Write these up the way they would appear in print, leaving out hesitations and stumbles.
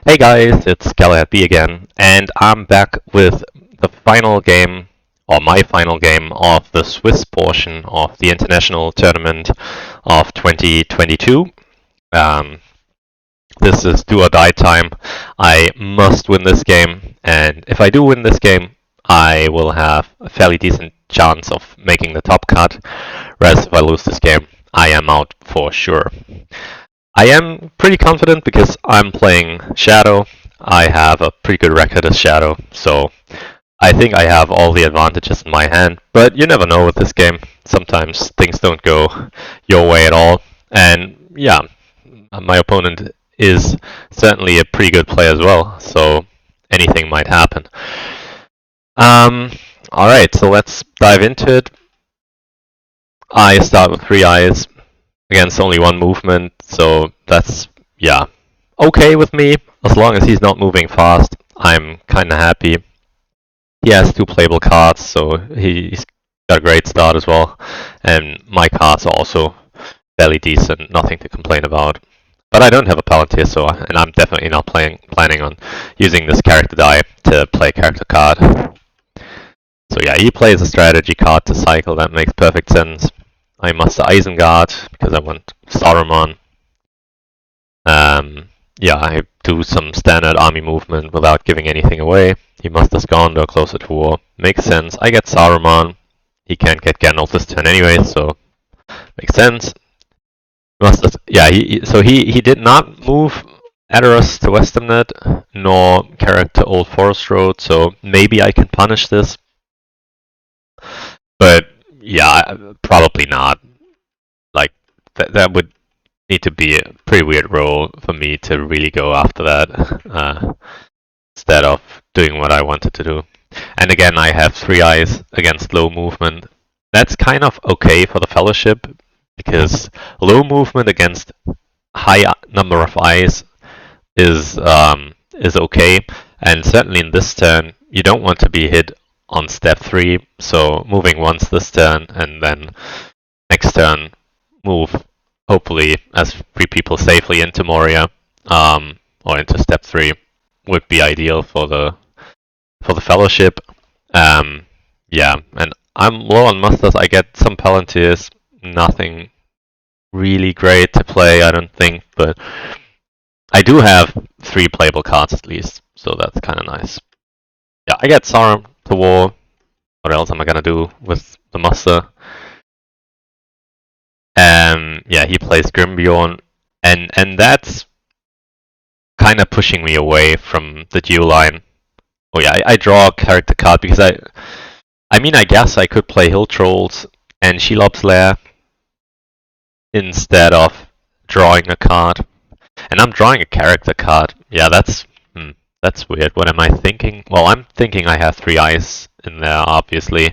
Hey guys, it's GalahadB again, and I'm back with the final game, or my final game, of the Swiss portion of the international tournament of 2022. Um, this is do or die time. I must win this game, and if I do win this game, I will have a fairly decent chance of making the top cut, whereas if I lose this game, I am out for sure. I am pretty confident because I'm playing Shadow. I have a pretty good record as Shadow, so I think I have all the advantages in my hand. But you never know with this game. Sometimes things don't go your way at all. And yeah, my opponent is certainly a pretty good player as well, so anything might happen. Um, Alright, so let's dive into it. I start with 3 eyes against only one movement, so that's, yeah, okay with me. As long as he's not moving fast, I'm kinda happy. He has 2 playable cards, so he's got a great start as well. And my cards are also fairly decent, nothing to complain about. But I don't have a Palantir, and I'm definitely not planning on using this character die to play a character card. So yeah, he plays a strategy card to cycle, that makes perfect sense. I muster Isengard because I want Saruman. Yeah, I do some standard army movement without giving anything away. He musters Gondor closer to war. Makes sense. I get Saruman. He can't get Gandalf this turn anyway, so makes sense. Musters, yeah, he did not move Edoras to Westernet, nor character Old Forest Road, so maybe I can punish this. But yeah, probably not. Like that would need to be a pretty weird roll for me to really go after that instead of doing what I wanted to do. And again, I have 3 eyes against low movement. That's kind of okay for the Fellowship because low movement against high number of eyes is okay. And certainly in this turn, you don't want to be hit on step 3. So moving once this turn and then next turn move hopefully as 3 people safely into Moria or into step 3 would be ideal for the Fellowship. Yeah, and I'm low on musters. I get some Palantirs, nothing really great to play, I don't think, but I do have 3 playable cards at least, so that's kind of nice. Yeah, I get Sauron to war. What else am I gonna do with the muster? Yeah, he plays Grimbeorn, and that's kind of pushing me away from the dual line. Oh yeah, I draw a character card because I mean, I guess I could play Hill Trolls and Shelob's Lair instead of drawing a card. And I'm drawing a character card. Yeah, that's weird. What am I thinking? Well, I'm thinking I have 3 eyes in there, obviously,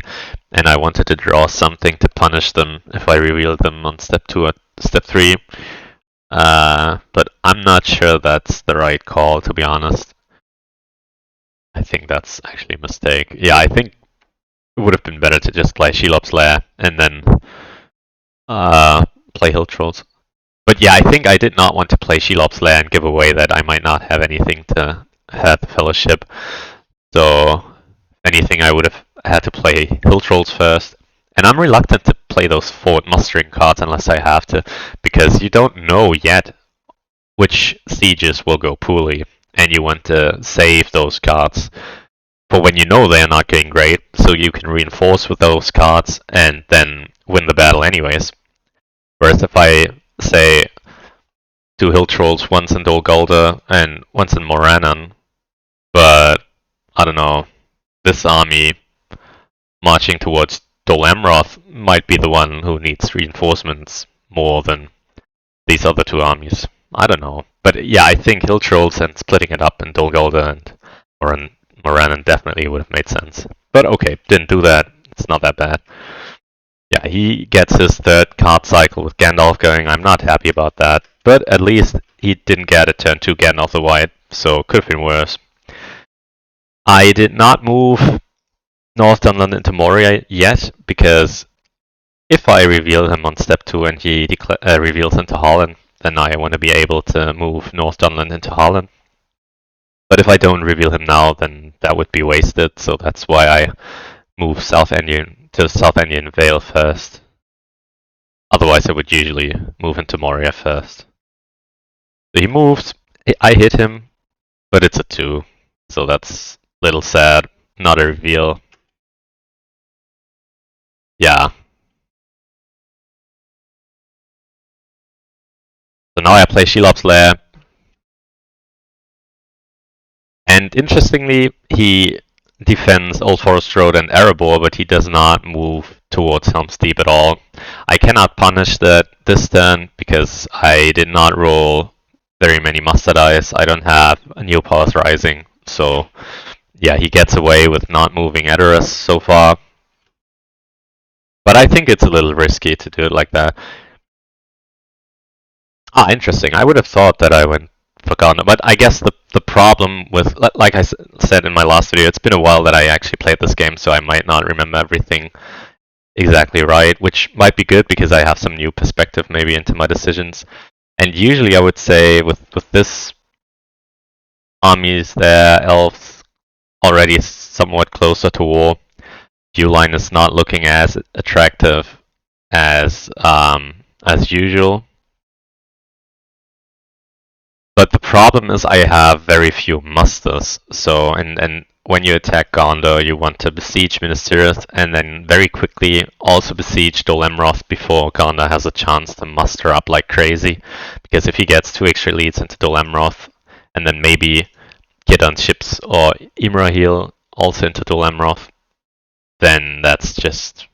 and I wanted to draw something to punish them if I revealed them on step 2 or step 3. But I'm not sure that's the right call, to be honest. I think that's actually a mistake. Yeah, I think it would have been better to just play Shelob's Lair and then play Hill Trolls. But yeah, I think I did not want to play Shelob's Lair and give away that I might not have anything to have the Fellowship. So, if anything, I would have had to play Hill Trolls first. And I'm reluctant to play those forward mustering cards unless I have to, because you don't know yet which sieges will go poorly, and you want to save those cards for when you know they're not going great, so you can reinforce with those cards and then win the battle anyways. Whereas if I say 2 Hill Trolls, once in Dol Guldur and once in Morannon, but I don't know, this army marching towards Dol Amroth might be the one who needs reinforcements more than these other 2 armies. I don't know. But yeah, I think Hill Trolls and splitting it up in Dol Guldur and Morannon definitely would have made sense. But okay, didn't do that. It's not that bad. Yeah, he gets his 3rd card cycle with Gandalf going. I'm not happy about that. But at least he didn't get a turn 2 Gandalf the White, so could have been worse. I did not move North Dunland into Moria yet, because if I reveal him on step 2 and he reveals into Holland, then I want to be able to move North Dunland into Holland. But if I don't reveal him now, then that would be wasted, so that's why I move South Indian to South Indian Vale first. Otherwise I would usually move into Moria first. So he moves, I hit him, but it's a 2. So that's a little sad. Not a reveal. Yeah. So now I play Shelob's Lair. And interestingly, he defends Old Forest Road and Erebor, but he does not move towards Helm's Deep at all. I cannot punish that this turn because I did not roll very many Master Dice. I don't have a Neopaw's Rising, so yeah, he gets away with not moving Edoras so far. But I think it's a little risky to do it like that. Ah, interesting. I would have thought that I went for Gauntlet, but I guess the problem with, like I said in my last video, it's been a while that I actually played this game, so I might not remember everything exactly right, which might be good because I have some new perspective maybe into my decisions. And usually I would say with this armies there, elves already somewhat closer to war. Line is not looking as attractive as usual. But the problem is I have very few musters. So and when you attack Gondor, you want to besiege Minas Tirith and then very quickly also besiege Dol Amroth before Gondor has a chance to muster up like crazy. Because if he gets 2 extra leads into Dol Amroth and then maybe get on ships or Imrahil also into Dol Amroth, then that's just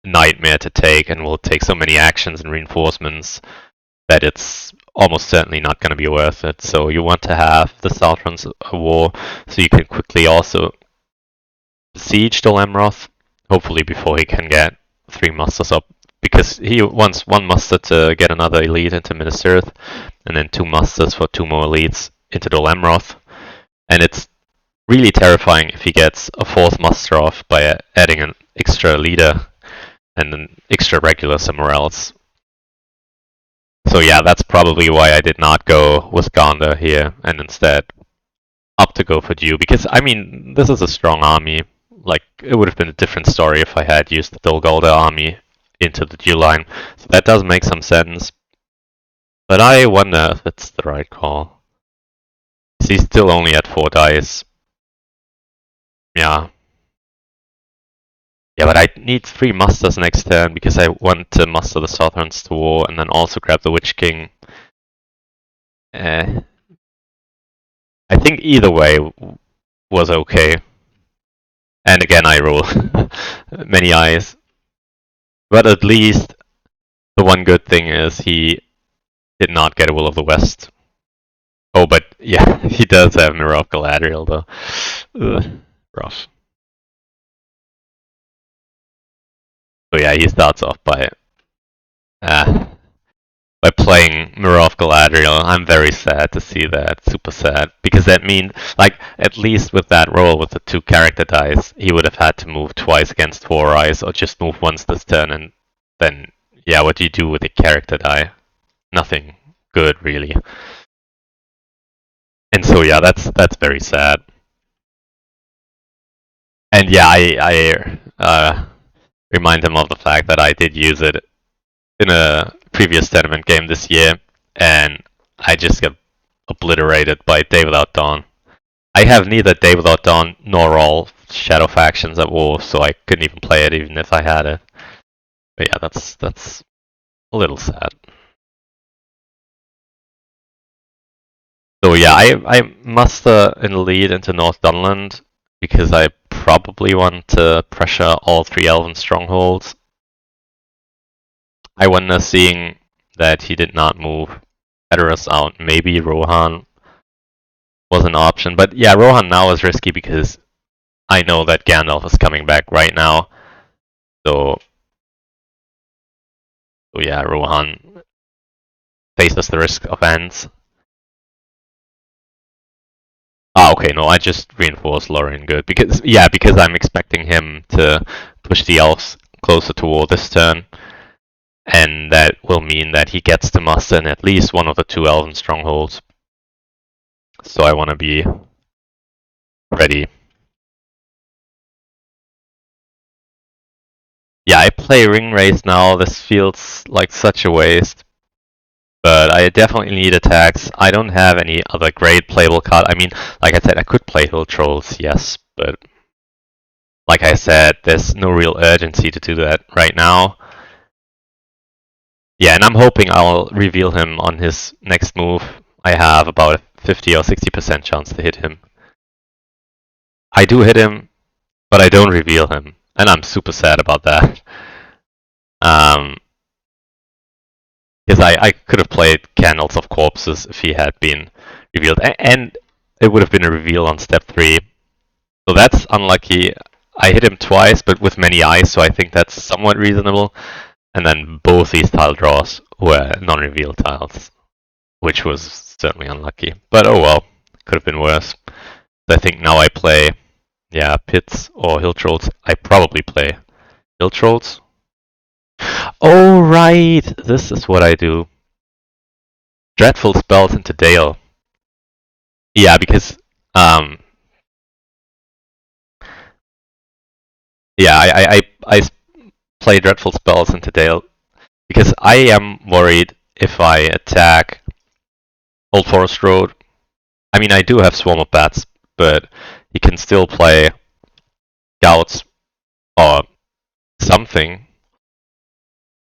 a nightmare to take and will take so many actions and reinforcements that it's almost certainly not going to be worth it. So you want to have the Southron's war so you can quickly also besiege Dol Amroth, hopefully before he can get 3 musters up, because he wants 1 muster to get another elite into Minas Tirith, and then 2 musters for 2 more elites into Dol Amroth. And it's really terrifying if he gets a 4th muster off by adding an extra leader and an extra regular somewhere else. So yeah, that's probably why I did not go with Gondor here and instead opt to go for Dew, because I mean, this is a strong army. Like, it would have been a different story if I had used the Dol Guldur army into the Dew line. So that does make some sense. But I wonder if it's the right call. He's still only at 4 dice. Yeah. Yeah, but I need 3 musters next turn because I want to muster the Southrons to war and then also grab the Witch King. I think either way was okay. And again, I roll many eyes. But at least the one good thing is he did not get a Will of the West. Oh, but yeah, he does have Mirror of Galadriel though. Ugh, rough. So yeah, he starts off by playing Mirror of Galadriel. I'm very sad to see that. Super sad. Because that means, like, at least with that roll, with the 2 character dice, he would have had to move twice against 4 eyes, or just move once this turn, and then, yeah, what do you do with the character die? Nothing good, really. And so, yeah, that's very sad. And yeah, I remind him of the fact that I did use it in a previous tournament game this year, and I just got obliterated by Day Without Dawn. I have neither Day Without Dawn nor all Shadow factions at war, so I couldn't even play it even if I had it. But yeah, that's a little sad. So yeah, I muster in lead into North Dunland because I probably want to pressure all 3 Elven strongholds. I wonder, seeing that he did not move Edoras out, maybe Rohan was an option. But yeah, Rohan now is risky because I know that Gandalf is coming back right now. So yeah, Rohan faces the risk of ends. Ah, okay, no, I just reinforced Lorien good because I'm expecting him to push the elves closer to war this turn, and that will mean that he gets to muster in at least one of the 2 Elven strongholds. So I want to be ready. Yeah, I play ring race now. This feels like such a waste. But I definitely need attacks. I don't have any other great playable card. I mean, like I said, I could play Hill Trolls, yes, but like I said, there's no real urgency to do that right now. Yeah, and I'm hoping I'll reveal him on his next move. I have about a 50 or 60% chance to hit him. I do hit him, but I don't reveal him, and I'm super sad about that. Because I could have played Candles of Corpses if he had been revealed, and it would have been a reveal on step 3. So that's unlucky. I hit him twice, but with many eyes, so I think that's somewhat reasonable. And then both these tile draws were non-reveal tiles, which was certainly unlucky. But oh well, could have been worse. I think now I play, yeah, Pits or Hill Trolls. I probably play Hill Trolls. Oh right, this is what I do. Dreadful spells into Dale. Yeah, because yeah, I play Dreadful Spells into Dale because I am worried if I attack Old Forest Road. I mean, I do have Swarm of Bats, but he can still play Scouts or something.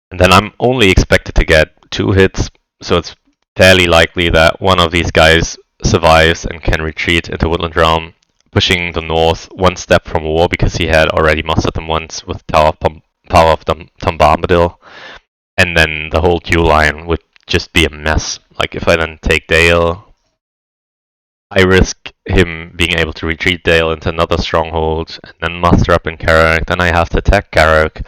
And then I'm only expected to get 2 hits, so it's fairly likely that one of these guys survives and can retreat into Woodland Realm, pushing the north one step from war because he had already mustered them once with Power of Tom Bombadil. And then the whole queue line would just be a mess. Like if I then take Dale, I risk him being able to retreat Dale into another stronghold, and then muster up in Carrick, then I have to attack Carrick,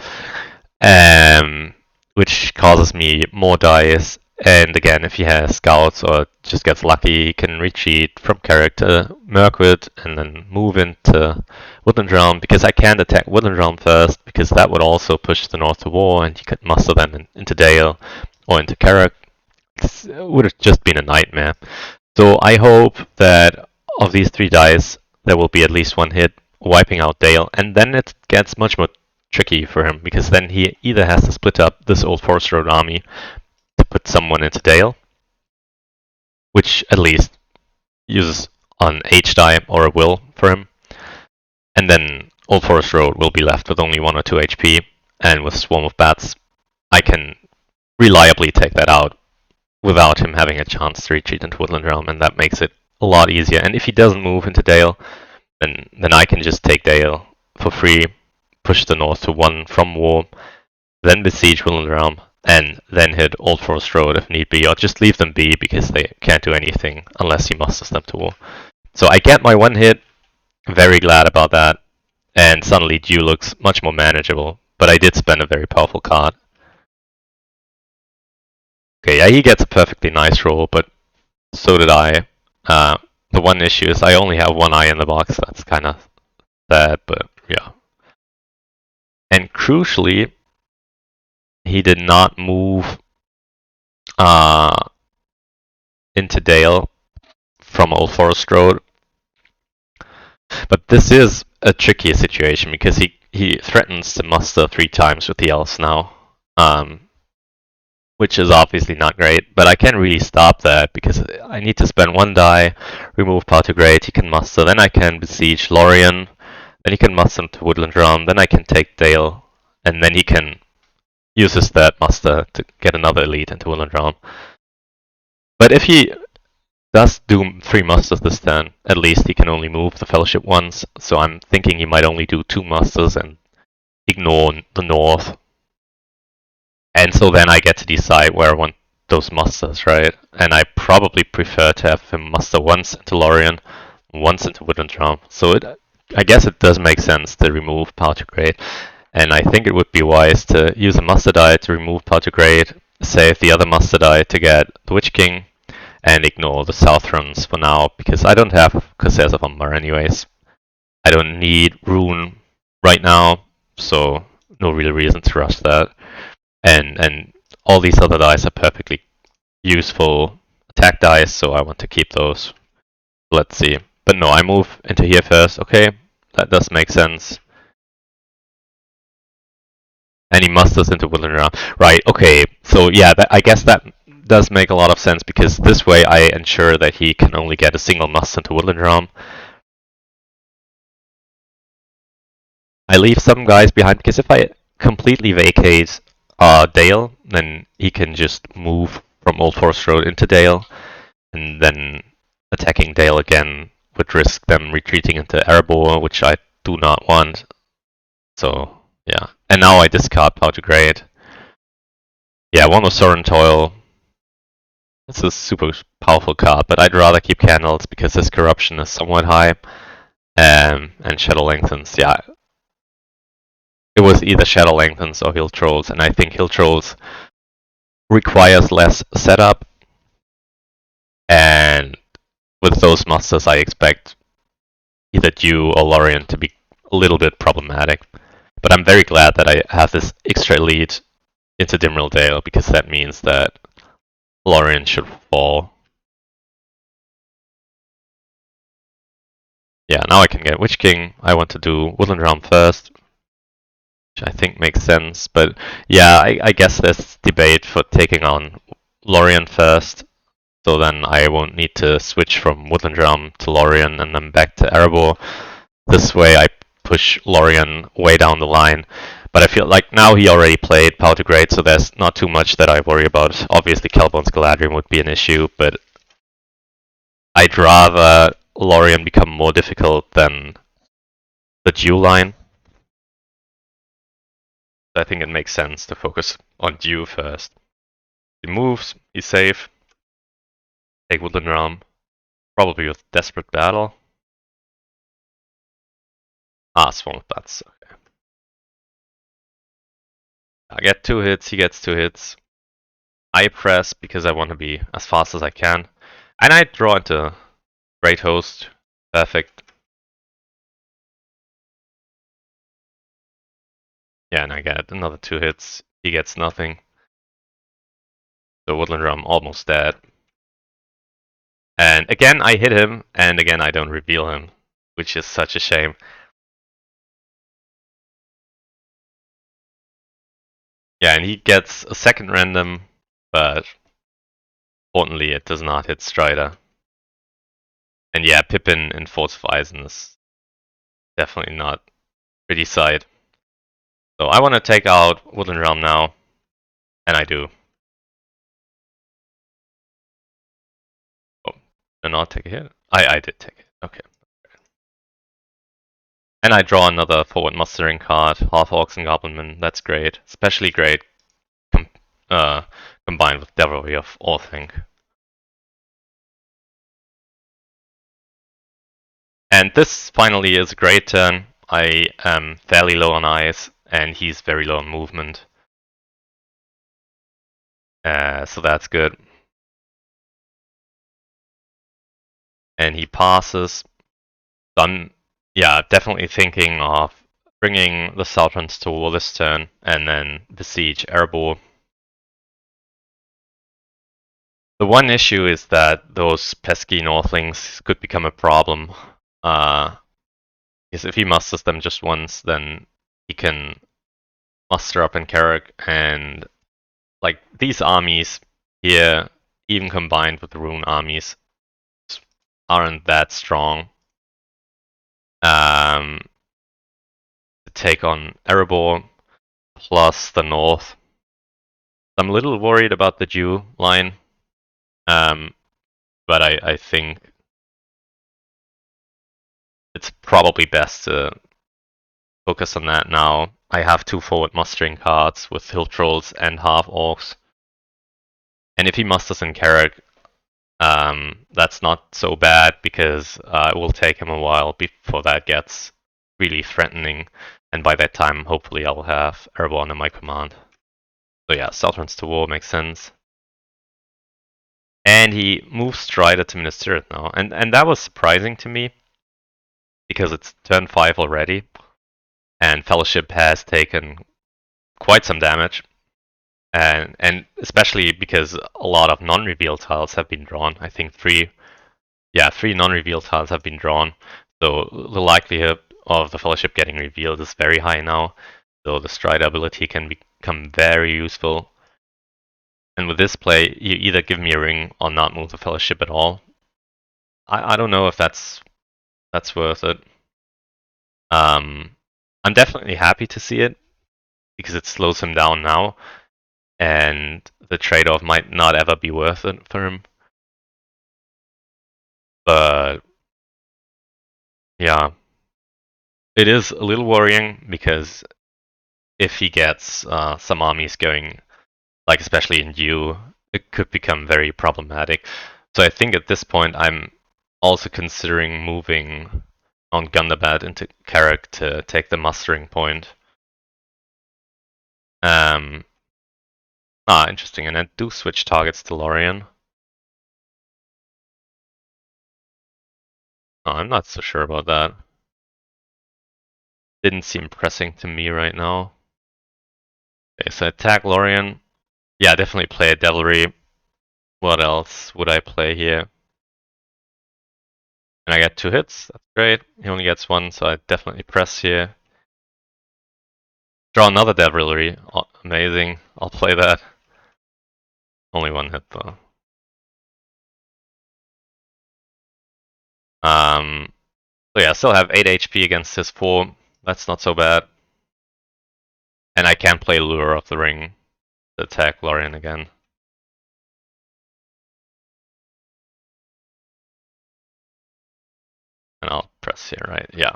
which causes me more dice. And again, if he has scouts or just gets lucky, he can retreat from Carrick to Mirkwood and then move into Woodland Realm, because I can't attack Woodland Realm first, because that would also push the north to war, and he could muster them into Dale or into Carrick. It would have just been a nightmare. So I hope that of these 3 dice, there will be at least 1 hit wiping out Dale, and then it gets much more tricky for him, because then he either has to split up this Old Forest Road army to put someone into Dale, which at least uses an H die or a will for him, and then Old Forest Road will be left with only 1 or 2 HP, and with Swarm of Bats, I can reliably take that out without him having a chance to retreat into Woodland Realm, and that makes it a lot easier. And if he doesn't move into Dale, then I can just take Dale for free, push the north to 1 from war, then besiege Woodland Realm, and then hit Old Forest Road if need be, or just leave them be because they can't do anything unless he musters them to war. So I get my 1 hit, very glad about that, and suddenly Dew looks much more manageable, but I did spend a very powerful card. Okay, yeah, he gets a perfectly nice roll, but so did I. The one issue is I only have 1 eye in the box. That's kind of sad, but yeah. And crucially, he did not move into Dale from Old Forest Road. But this is a tricky situation because he threatens to muster 3 times with the elves now. Which is obviously not great, but I can't really stop that because I need to spend 1 die, remove Power to Great, he can muster, then I can besiege Lorien, then he can muster to Woodland Realm, then I can take Dale, and then he can use his third muster to get another elite into Woodland Realm. But if he does do 3 musters this turn, at least he can only move the Fellowship once, so I'm thinking he might only do 2 musters and ignore the north. And so then I get to decide where I want those musters, right? And I probably prefer to have him muster once into Lorien, once into Woodland Realm. So I guess it does make sense to remove Power to Great. And I think it would be wise to use a muster die to remove Power to Great, save the other muster die to get the Witch King, and ignore the South runs for now, because I don't have Corsairs of Umbar anyways. I don't need Rune right now, so no real reason to rush that. And all these other dice are perfectly useful attack dice, so I want to keep those. Let's see. But no, I move into here first. Okay, that does make sense. And he musters into Woodland Realm. Right, okay. So yeah, I guess that does make a lot of sense because this way I ensure that he can only get a single muster into Woodland Realm. I leave some guys behind because if I completely vacate Dale, then he can just move from Old Forest Road into Dale, and then attacking Dale again would risk them retreating into Erebor, which I do not want. So yeah, and now I discard Power to Grade. Yeah, one was Sorin Toil. It's a super powerful card, but I'd rather keep Candles because his corruption is somewhat high. And Shadow Lengthens, yeah. It was either Shadow Lengthens or Hill Trolls, and I think Hill Trolls requires less setup. And with those musters, I expect either Dew or Lorien to be a little bit problematic. But I'm very glad that I have this extra lead into Dimrill Dale because that means that Lorien should fall. Yeah, now I can get Witch King. I want to do Woodland Realm first, which I think makes sense. But yeah, I guess there's debate for taking on Lorien first. So then I won't need to switch from Woodland Realm to Lorien and then back to Erebor. This way I push Lorien way down the line. But I feel like now he already played Power to Grade, so there's not too much that I worry about. Obviously Kelbone's Galadriel would be an issue, but I'd rather Lorien become more difficult than the Dew line. I think it makes sense to focus on Dew first. He moves, he's safe. Take Woodland Realm. Probably with Desperate Battle. Swarm of Bats. Okay. I get 2 hits, he gets 2 hits. I press because I want to be as fast as I can. And I draw into Great Host. Perfect. Yeah, and I get another 2 hits. He gets nothing. So Woodland Realm almost dead. And again I hit him, and again I don't reveal him, which is such a shame. Yeah, and he gets a second random, but importantly it does not hit Strider. And yeah, Pippin in Force of Eisen is definitely not pretty sight. So I want to take out Woodland Realm now, and I do. Oh, did I not take a hit? I did take it. Okay. And I draw another forward mustering card, Half Orcs and Goblinmen. That's great. Especially great combined with Devilry of Orthink. And this finally is a great turn. I am fairly low on eyes, and he's very low on movement. So that's good. And he passes. So I'm, yeah, definitely thinking of bringing the Sultans to war this turn, and then besiege Erebor. The one issue is that those pesky Northlings could become a problem. Because if he musters them just once, then he can muster up in Carrick, and like these armies here, even combined with the Rune armies, aren't that strong. To take on Erebor plus the North. I'm a little worried about the Jew line, but I think it's probably best to focus on that now. I have 2 forward mustering cards with Hill Trolls and Half Orcs. And if he musters in Carrick, that's not so bad because it will take him a while before that gets really threatening. And by that time, hopefully, I will have Erebor under my command. So yeah, Sultans to War makes sense. And he moves Strider to Ministerial now. And that was surprising to me because it's turn 5 already. And Fellowship has taken quite some damage. And especially because a lot of non-reveal tiles have been drawn. I think 3 Yeah, 3 non-reveal tiles have been drawn, so the likelihood of the Fellowship getting revealed is very high now, so the Strider ability can become very useful. And with this play, you either give me a ring or not move the Fellowship at all. I don't know if that's worth it. I'm definitely happy to see it, because it slows him down now, and the trade-off might not ever be worth it for him. But yeah, it is a little worrying, because if he gets some armies going, like especially in U, it could become very problematic. So I think at this point I'm also considering moving on GalahadB into Carrack to take the mustering point. Interesting. And I do switch targets to Lorien. Oh, I'm not so sure about that. Didn't seem pressing to me right now. Okay, so attack Lorien. Yeah, definitely play a Devilry. What else would I play here? And I get 2 hits. That's great. He only gets 1, so I definitely press here. Draw another Devilry. Oh, amazing. I'll play that. Only 1 hit though. So yeah, I still have 8 HP against his 4. That's not so bad. And I can play Lure of the Ring to attack Lorien again. And I'll press here, right? Yeah.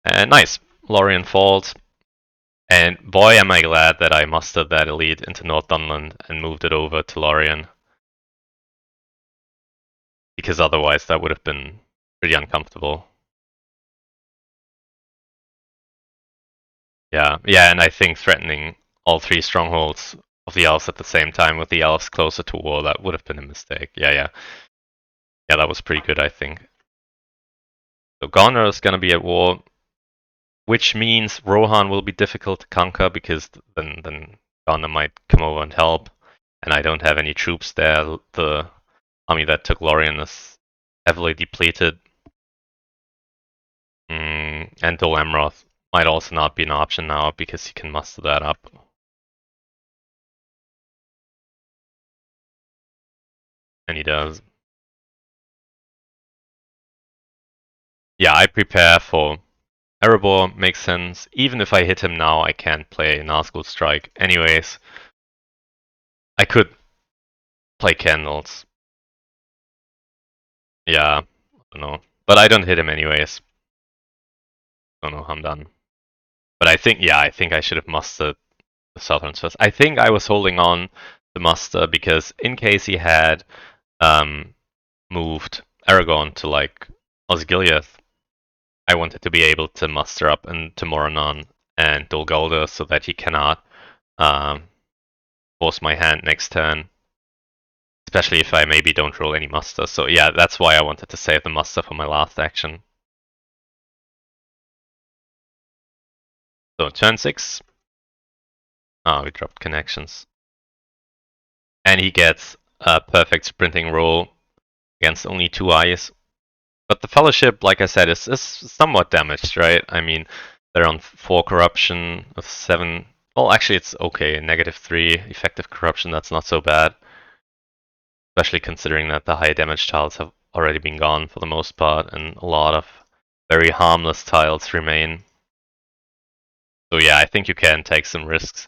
And nice. Lorien falls. And boy, am I glad that I mustered that elite into Northumberland and moved it over to Lorien. Because otherwise that would have been pretty uncomfortable. Yeah, and I think threatening all 3 strongholds of the elves at the same time with the elves closer to war, that would have been a mistake. Yeah, that was pretty good, I think. So Goner is gonna be at war, which means Rohan will be difficult to conquer, because then Goner might come over and help, and I don't have any troops there. The army that took Lorien is heavily depleted. And Dol Amroth might also not be an option now, because he can muster that up. And he does. Yeah, I prepare for Erebor, makes sense. Even if I hit him now, I can't play Nazgul Strike. Anyways, I could play Candles. Yeah, I don't know. But I don't hit him anyways. Don't know how I'm done. But I think I should have mustered the Southerns first. I think I was holding on to muster because in case he had moved Aragorn to like Osgiliath, I wanted to be able to muster up into Moranon and Dol Guldur so that he cannot force my hand next turn. Especially if I maybe don't roll any muster. So yeah, that's why I wanted to save the muster for my last action. So turn 6. We dropped connections. And he gets a perfect sprinting roll against only 2 eyes. But the Fellowship, like I said, is somewhat damaged, right? I mean, they're on 4 corruption with 7. Well, actually, it's okay. -3 effective corruption, that's not so bad. Especially considering that the high damage tiles have already been gone for the most part, and a lot of very harmless tiles remain. So yeah, I think you can take some risks.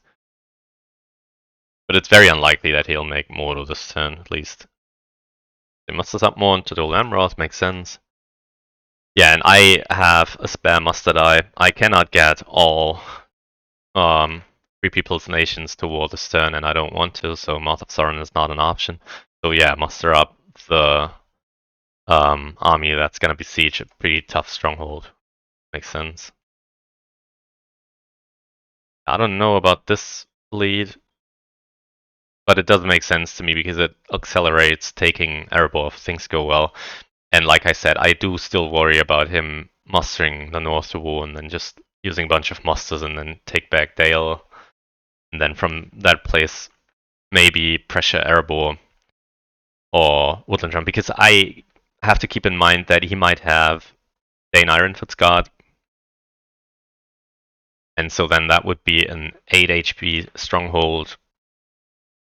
But it's very unlikely that he'll make Mordo this turn, at least. He musters up more into Dol Amroth, makes sense. Yeah, and I have a spare muster die. I cannot get all 3 People's Nations to war this turn, and I don't want to, so Mouth of Sauron is not an option. So yeah, muster up the army that's gonna besiege a pretty tough stronghold. Makes sense. I don't know about this lead, but it does make sense to me because it accelerates taking Erebor if things go well. And like I said, I do still worry about him mustering the North to war and then just using a bunch of musters and then take back Dale. And then from that place, maybe pressure Erebor. or Woodland Drum, because I have to keep in mind that he might have Dane Ironfoot's Guard, and so then that would be an 8 HP stronghold.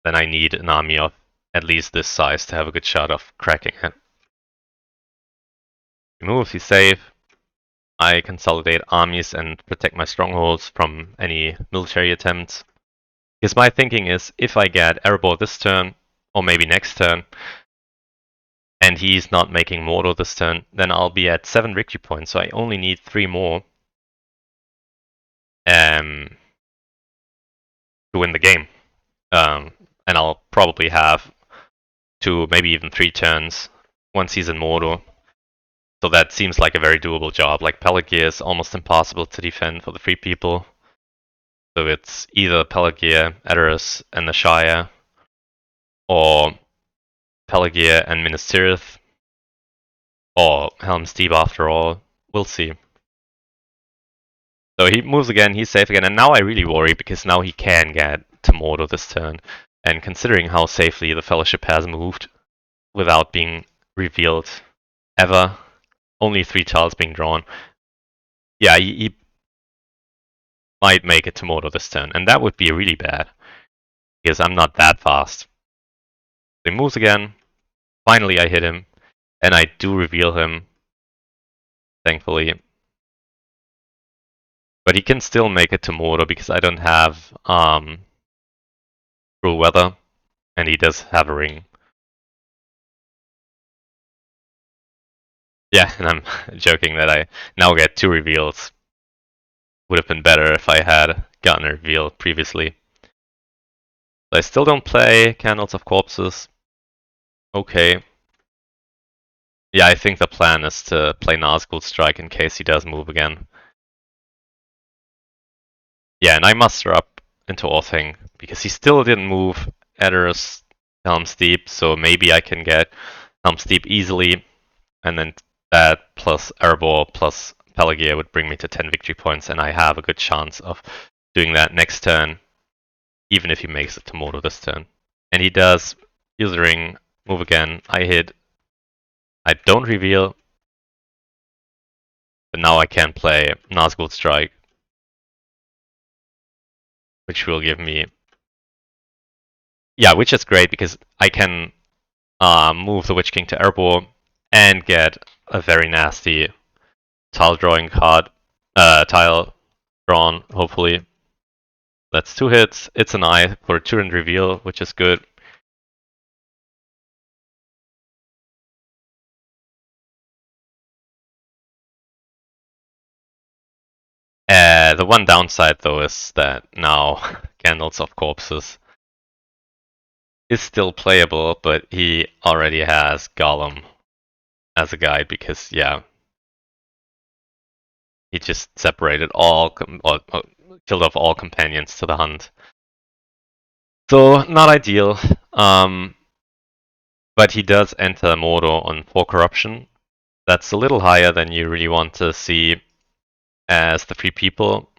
Then I need an army of at least this size to have a good shot of cracking it. He moves, he's safe. I consolidate armies and protect my strongholds from any military attempts. Because my thinking is, if I get Erebor this turn, or maybe next turn, and he's not making Mordor this turn, then I'll be at 7 victory points, so I only need 3 more to win the game. And I'll probably have 2, maybe even 3 turns once he's in Mordor. So that seems like a very doable job. Like Pelargir is almost impossible to defend for the 3 people. So it's either Pelargir, Edoras, and the Shire, or Pelargir and Minas Tirith, or Helm's Deep after all. We'll see. So he moves again, he's safe again, and now I really worry because now he can get to Mordor this turn. And considering how safely the Fellowship has moved without being revealed ever, only 3 tiles being drawn, yeah, he might make it to Mordor this turn, and that would be really bad because I'm not that fast. So he moves again, finally I hit him, and I do reveal him, thankfully. But he can still make it to Mordor because I don't have Cruel Weather, and he does have a ring. Yeah, and I'm joking that I now get 2 reveals. Would have been better if I had gotten a reveal previously. I still don't play Candles of Corpses. Okay. Yeah, I think the plan is to play Nazgul Strike in case he does move again. Yeah, and I muster up into Orthing because he still didn't move Edoras Helm's Deep, so maybe I can get Helm's Deep easily, and then that plus Erebor plus Pelargir would bring me to 10 victory points, and I have a good chance of doing that next turn, even if he makes it to Mordor this turn. And he does use the ring, move again, I hit, I don't reveal, but now I can play Nazgul Strike, which will give me, yeah, which is great because I can move the Witch King to Erebor and get a very nasty tile drawing card, tile drawn, hopefully. That's 2 hits, it's an eye for a turn reveal, which is good. The one downside though is that now Candles of Corpses is still playable, but he already has Gollum as a guide because, yeah, he just separated all, or killed off all companions to the hunt. So, not ideal. But he does enter Mordor on 4 corruption. That's a little higher than you really want to see as the 3 people.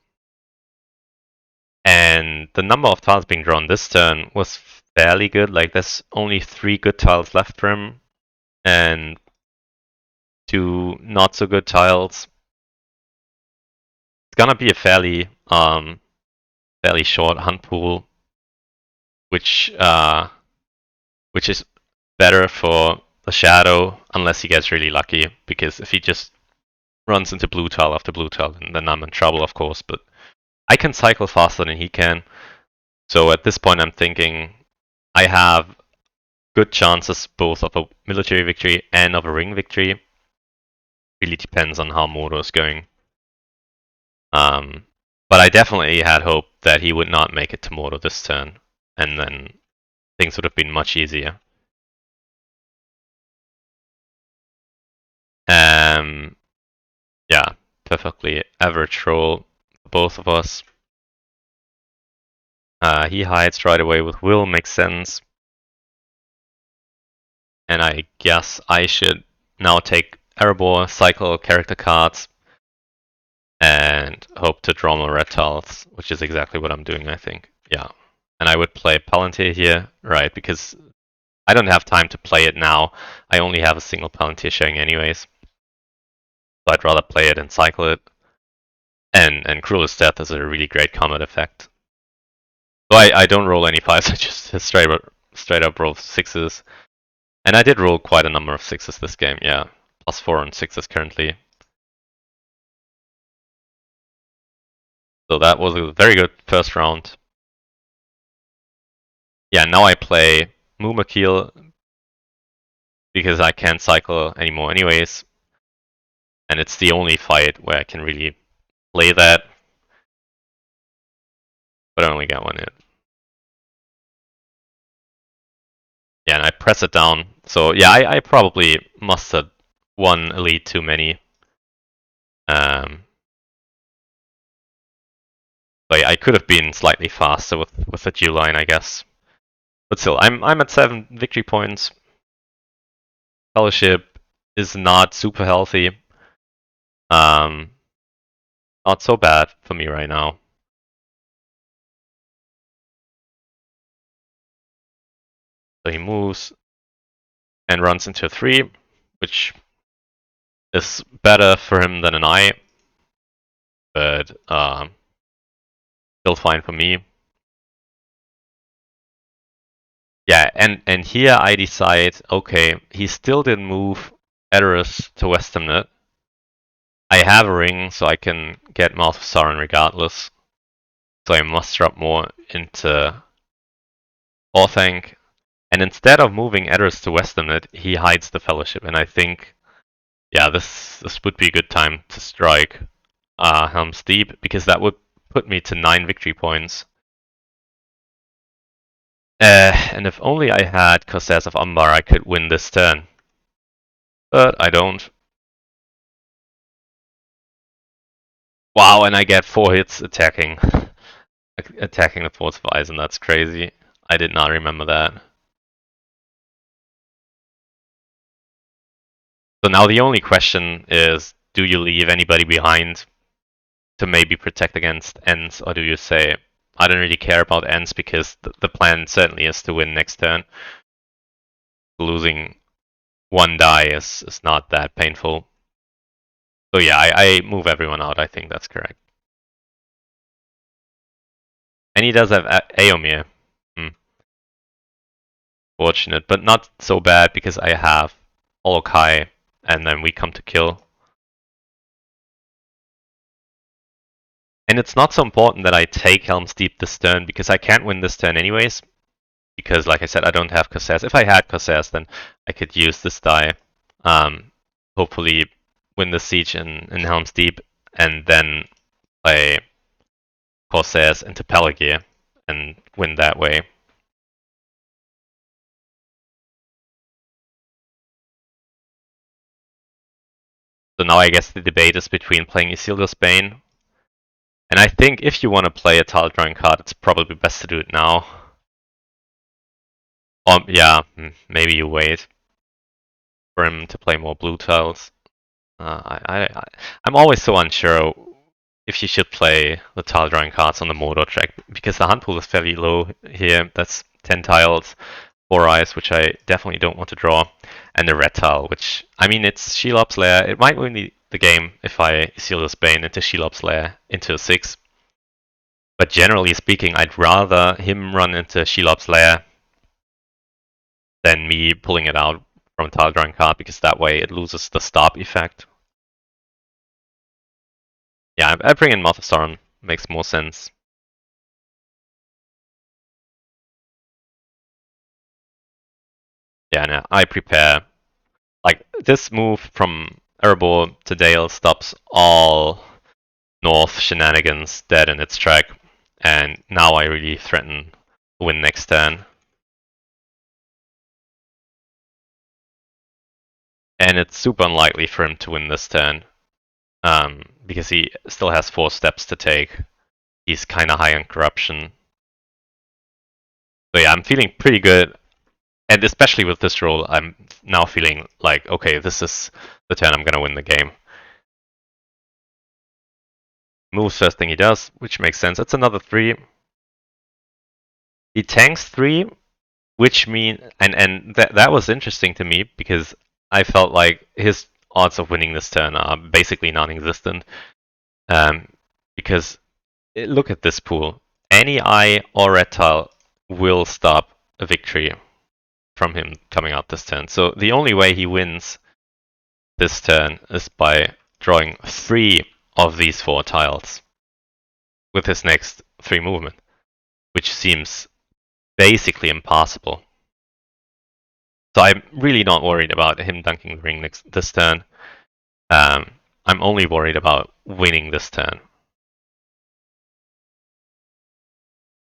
And the number of tiles being drawn this turn was fairly good. Like, there's only 3 good tiles left for him, and 2 not so good tiles. It's gonna be a fairly short hunt pool, which is better for the Shadow unless he gets really lucky. Because if he just runs into blue tile after blue tile, then I'm in trouble, of course. But I can cycle faster than he can. So at this point, I'm thinking I have good chances both of a military victory and of a ring victory. Really depends on how Mordor is going. But I definitely had hope that he would not make it to Mordor this turn, and then things would have been much easier. Yeah, perfectly average roll for both of us. He hides right away with Will, makes sense. And I guess I should now take Erebor, cycle character cards, and hope to draw more red tiles, which is exactly what I'm doing, I think. Yeah. And I would play Palantir here, right, because I don't have time to play it now. I only have a single Palantir showing anyways. So I'd rather play it and cycle it. And Cruelest Death is a really great combat effect. So I don't roll any 5s, I just straight up roll 6s. And I did roll quite a number of 6s this game, yeah. +4 on 6s currently. So that was a very good first round. Yeah, now I play Moomakeel because I can't cycle anymore anyways. And it's the only fight where I can really play that. But I only got one in. Yeah, and I press it down. So yeah, I probably mustered one elite too many. But yeah, I could have been slightly faster with the G line, I guess. But still, I'm at 7 victory points. Fellowship is not super healthy. Not so bad for me right now. So he moves and runs into a 3, which is better for him than an I, but still fine for me. Yeah, and here I decide, okay, he still didn't move Edoras to Westernnet. I have a ring, so I can get Mouth of Sauron regardless. So I muster up more into Orthanc. And instead of moving Edoras to Westernnet, he hides the Fellowship. And I think, yeah, this would be a good time to strike Helm's Deep, because that would put me to 9 victory points. And if only I had Corsairs of Umbar, I could win this turn. But I don't. Wow, and I get 4 hits attacking. Attacking the Force of Eisen, that's crazy. I did not remember that. So now the only question is, do you leave anybody behind to maybe protect against Ents, or do you say, I don't really care about Ents because the plan certainly is to win next turn. Losing 1 die is not that painful. So yeah, I move everyone out, I think that's correct. And he does have Aomir. Fortunate, but not so bad because I have Olokai, and then we come to kill. And it's not so important that I take Helm's Deep this turn, because I can't win this turn anyways. Because, like I said, I don't have Corsairs. If I had Corsairs, then I could use this die. Hopefully win the siege in Helm's Deep, and then play Corsairs into Pelargir, and win that way. So now I guess the debate is between playing Isildur's Bane. And I think if you want to play a tile drawing card, it's probably best to do it now. Yeah, maybe you wait for him to play more blue tiles. I'm always so unsure if you should play the tile drawing cards on the Mordor track, because the hand pool is fairly low here. That's 10 tiles, 4 eyes, which I definitely don't want to draw, and the red tile, which, I mean, it's Shelob's Lair. It might win the game if I Isildur's Bane into Shelob's Lair into a 6. But generally speaking, I'd rather him run into Shelob's Lair than me pulling it out from a tile drawing card, because that way it loses the stop effect. Yeah, I bring in Mouth of Sauron, makes more sense. Yeah, and I prepare. Like, this move from Erebor to Dale stops all North shenanigans dead in its track, and now I really threaten to win next turn. And it's super unlikely for him to win this turn, because he still has 4 steps to take. He's kind of high on corruption. So yeah, I'm feeling pretty good. And especially with this roll, I'm now feeling like, okay, this is the turn I'm going to win the game. Moves first thing he does, which makes sense. It's another 3. He tanks 3, which and that was interesting to me because I felt like his odds of winning this turn are basically non-existent. Because look at this pool. Any eye or red tile will stop a victory from him coming out this turn. So the only way he wins this turn is by drawing 3 of these 4 tiles with his next 3 movement, which seems basically impossible. So I'm really not worried about him dunking the ring this turn. I'm only worried about winning this turn.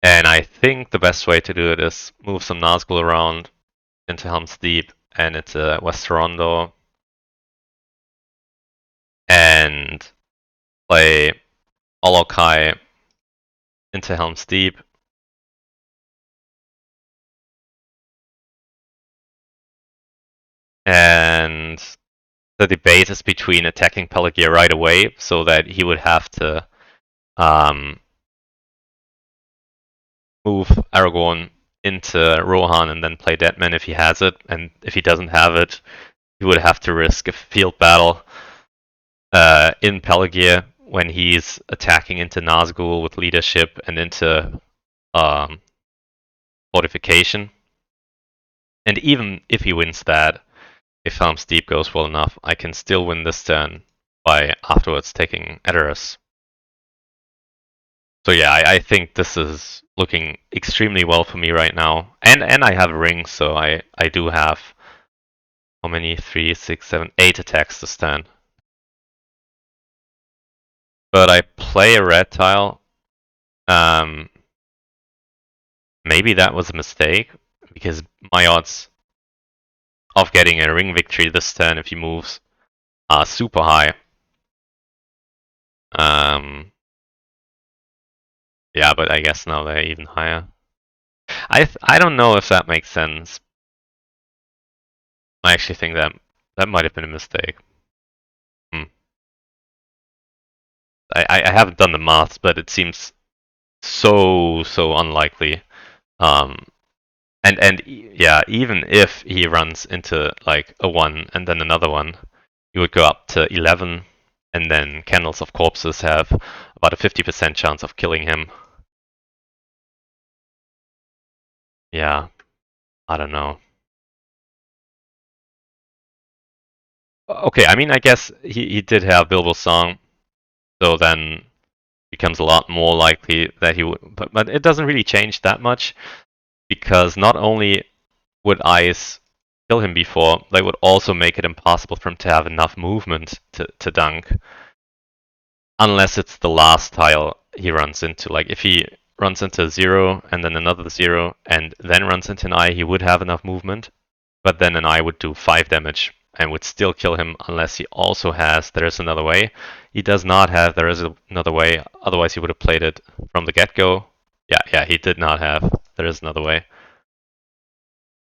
And I think the best way to do it is move some Nazgul around into Helm's Deep and into West Rondo, and play Olokai into Helm's Deep. And the debate is between attacking Pelagear right away, so that he would have to move Aragorn into Rohan and then play Deadman if he has it, and if he doesn't have it, he would have to risk a field battle in Pelagear when he's attacking into Nazgul with leadership and into fortification. And even if he wins that, if Helm's Deep goes well enough, I can still win this turn by afterwards taking Edoras. So yeah, I think this is looking extremely well for me right now. And I have a ring, so I do have how many? 3, 6, 7, 8 attacks this turn. But I play a red tile. Maybe that was a mistake, because my odds of getting a ring victory this turn if he moves are super high. Yeah, but I guess now they're even higher. I don't know if that makes sense. I actually think that might have been a mistake. I haven't done the maths, but it seems so unlikely. And yeah, even if he runs into like a 1 and then another one, you would go up to 11, and then Candles of Corpses have about a 50% chance of killing him. Yeah, I don't know. Okay, I mean, I guess he did have Bilbo's Song, so then becomes a lot more likely that he would, but it doesn't really change that much, because not only would Ice kill him before, they would also make it impossible for him to have enough movement to dunk. Unless it's the last tile he runs into. Like if he runs into 0 and then another 0 and then runs into an eye, he would have enough movement. But then an eye would do 5 damage and would still kill him unless he also has There Is Another Way. He does not have There Is Another Way, otherwise he would have played it from the get-go. Yeah, he did not have There Is Another Way.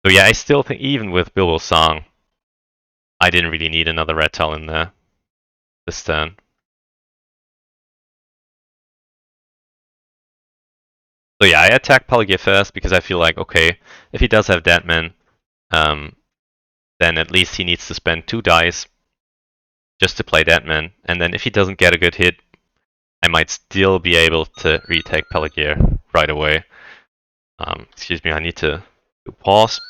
So yeah, I still think even with Bilbo's Song, I didn't really need another red tile in there this turn. So yeah, I attack Pelagear first because I feel like, okay, if he does have Deadman, then at least he needs to spend 2 dice just to play Deadman, and then if he doesn't get a good hit, I might still be able to retake Pelagear right away. Excuse me, I need to pause.